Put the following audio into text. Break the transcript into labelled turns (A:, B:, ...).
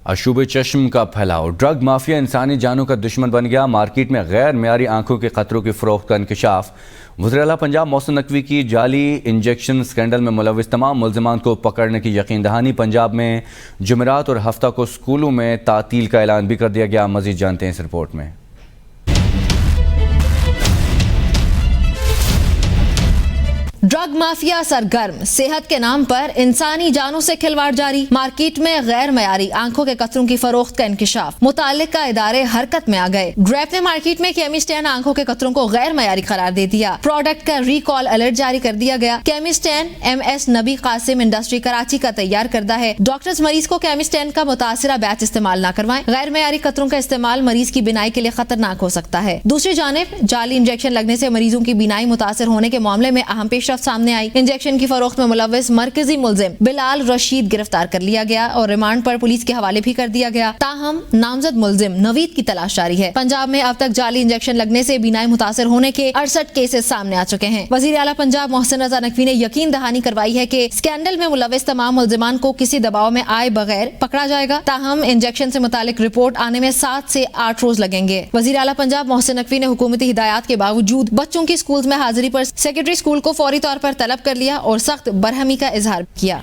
A: اشوب چشم کا پھیلاؤ، ڈرگ مافیا انسانی جانوں کا دشمن بن گیا، مارکیٹ میں غیر معیاری آنکھوں کے قطروں کی فروخت کا انکشاف۔ وزیر اعلیٰ پنجاب محسن نقوی کی جعلی انجیکشن اسکینڈل میں ملوث تمام ملزمان کو پکڑنے کی یقین دہانی۔ پنجاب میں جمعرات اور ہفتہ کو سکولوں میں تعطیل کا اعلان بھی کر دیا گیا۔ مزید جانتے ہیں اس رپورٹ میں۔
B: ڈرگ مافیا سرگرم، صحت کے نام پر انسانی جانوں سے کھلواڑ جاری، مارکیٹ میں غیر معیاری آنکھوں کے قطروں کی فروخت کا انکشاف، متعلقہ ادارے حرکت میں آ گئے۔ گریپ نے مارکیٹ میں کیمسٹین آنکھوں کے قطروں کو غیر معیاری قرار دے دیا، پروڈکٹ کا ریکال الرٹ جاری کر دیا گیا۔ کیمسٹین MS نبی قاسم انڈسٹری کراچی کا تیار کردہ ہے، ڈاکٹرز مریض کو کیمسٹین کا متاثرہ بیچ استعمال نہ کروائیں، غیر معیاری قطروں کا استعمال مریض کی بینائی کے لیے خطرناک ہو سکتا ہے۔ دوسری جانب جعلی انجیکشن لگنے سے مریضوں کی بینائی متاثر ہونے کے معاملے میں اہم پیش رفت سامنے آئی۔ انجیکشن کی فروخت میں ملوث مرکزی ملزم بلال رشید گرفتار کر لیا گیا اور ریمانڈ پر پولیس کے حوالے بھی کر دیا گیا، تاہم نامزد ملزم نوید کی تلاش جاری ہے۔ پنجاب میں اب تک جعلی انجیکشن لگنے سے بینائی متاثر ہونے کے 68 کیسز سامنے آ چکے ہیں۔ وزیر اعلیٰ پنجاب محسن رضا نقوی نے یقین دہانی کروائی ہے کہ اسکینڈل میں ملوث تمام ملزمان کو کسی دباؤ میں آئے بغیر پکڑا جائے گا، تاہم انجیکشن سے متعلق رپورٹ آنے میں 7 سے 8 روز لگیں گے۔ وزیر اعلیٰ پنجاب محسن نقوی نے حکومتی ہدایات کے باوجود بچوں کی اسکولز میں حاضری پر سیکرٹری اسکول کو فوری طور پر طلب کر لیا اور سخت برہمی کا اظہار کیا۔